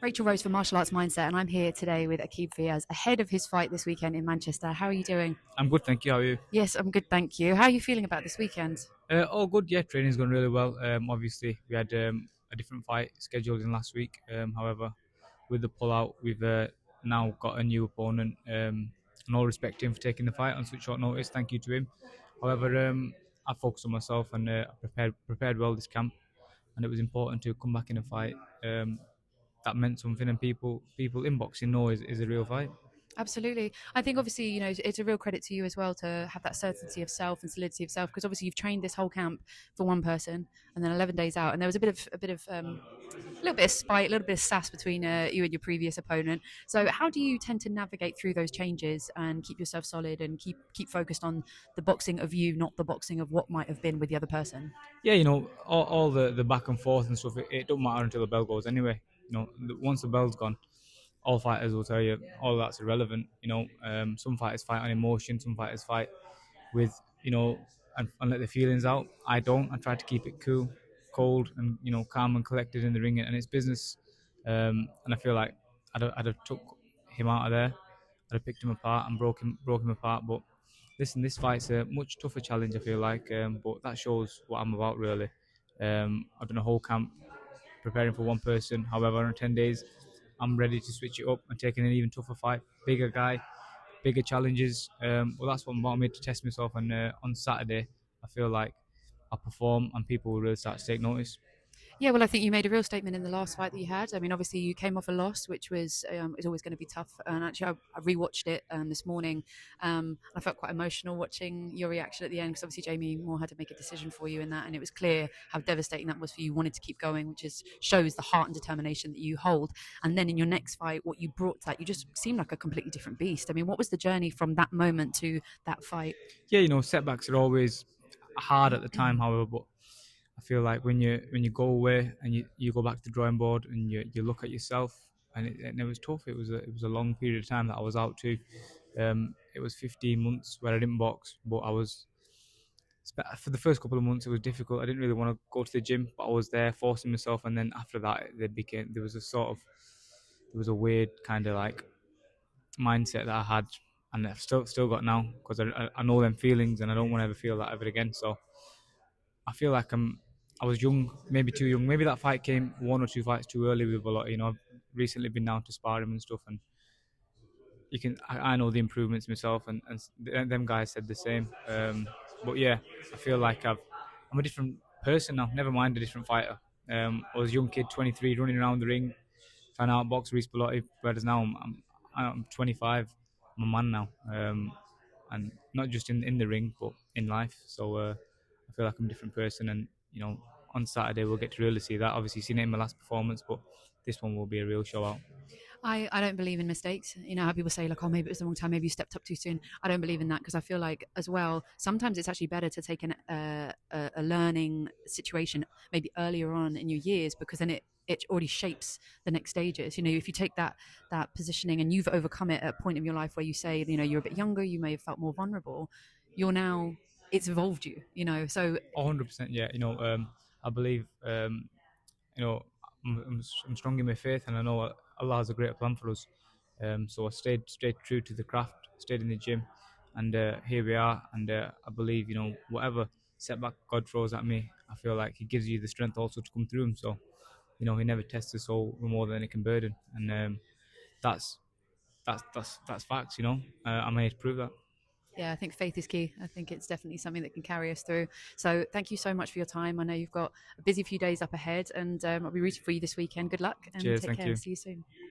Rachel Rose from Martial Arts Mindset, and I'm here today with Aqib Fiaz ahead of his fight this weekend in Manchester. How are you doing? I'm good, thank you. How are you? Yes, I'm good, thank you. How are you feeling about this weekend? All good. Yeah, training's going really well. Obviously, we had a different fight scheduled in last week. However, with the pullout, we've now got a new opponent. And all respect to him for taking the fight on such short notice. Thank you to him. However, I focused on myself and prepared well this camp, and it was important to come back in a fight that meant something, and people in boxing know is a real fight. Absolutely. I think obviously, it's a real credit to you as well to have that certainty of self and solidity of self because obviously you've trained this whole camp for one person and then 11 days out and there was a little bit of spite, a little bit of sass between you and your previous opponent. So how do you tend to navigate through those changes and keep yourself solid and keep focused on the boxing of you, not the boxing of what might have been with the other person? Yeah, all the back and forth and stuff. It don't matter until the bell goes anyway. Once the bell's gone, all fighters will tell you all that's irrelevant. Some fighters fight on emotion, some fighters fight with and let the feelings out. I don't. I try to keep it cool, cold, and calm and collected in the ring, and it's business. And I feel like I'd have took him out of there. I'd have picked him apart and broke him apart. But listen, this fight's a much tougher challenge. I feel like, but that shows what I'm about really. I've done a whole camp preparing for one person. However, in 10 days, I'm ready to switch it up and take an even tougher fight, bigger guy, bigger challenges. Well, that's what I'm about. I'm here to test myself, and on Saturday, I feel like I'll perform, and people will really start to take notice. Yeah, well, I think you made a real statement in the last fight that you had. I mean, obviously you came off a loss, which was is always going to be tough. And actually, I rewatched it this morning. I felt quite emotional watching your reaction at the end because obviously Jamie Moore had to make a decision for you in that, and it was clear how devastating that was for you. You wanted to keep going, which is shows the heart and determination that you hold. And then in your next fight, what you brought to that, you just seemed like a completely different beast. I mean, what was the journey from that moment to that fight? Yeah, setbacks are always hard at the time. However, but I feel like when you go away and you go back to the drawing board and you look at yourself, and it was tough. It was a long period of time that I was out too. It was 15 months where I didn't box, but I was for the first couple of months it was difficult. I didn't really want to go to the gym, but I was there forcing myself, and then after that there was a weird kind of like mindset that I had, and I've still got now because I know them feelings, and I don't want to ever feel that ever again. So I feel like I was young, maybe too young. Maybe that fight came one or two fights too early with a lot. I've recently been down to spar him and stuff, and I know the improvements myself, and them guys said the same. But yeah, I feel like I'm a different person now. Never mind a different fighter. I was a young kid, 23, running around the ring, trying to outbox Reese Bellotti, whereas now I'm 25. I'm a man now, and not just in the ring, but in life. So I feel like I'm a different person, and on Saturday we'll get to really see that. Obviously, seen it in my last performance, but this one will be a real show out. I don't believe in mistakes. You know how people say like, oh, maybe it was the wrong time, maybe you stepped up too soon. I don't believe in that because I feel like as well, sometimes it's actually better to take a learning situation maybe earlier on in your years because then it already shapes the next stages. If you take that positioning and you've overcome it at a point in your life where you say, you're a bit younger, you may have felt more vulnerable. You're now it's evolved you. So 100%, yeah. I believe, you know, I'm strong in my faith, and I know Allah has a greater plan for us. So I stayed true to the craft, stayed in the gym, and here we are. And I believe, whatever setback God throws at me, I feel like He gives you the strength also to come through Him. So, He never tests the soul more than it can burden, and that's that's facts. I'm here to prove that. yeah, I think faith is key. I think it's definitely something that can carry us through. So thank you so much for your time. I know you've got a busy few days up ahead, and I'll be rooting for you this weekend. Good luck and Cheers, take thank care. you. See you soon.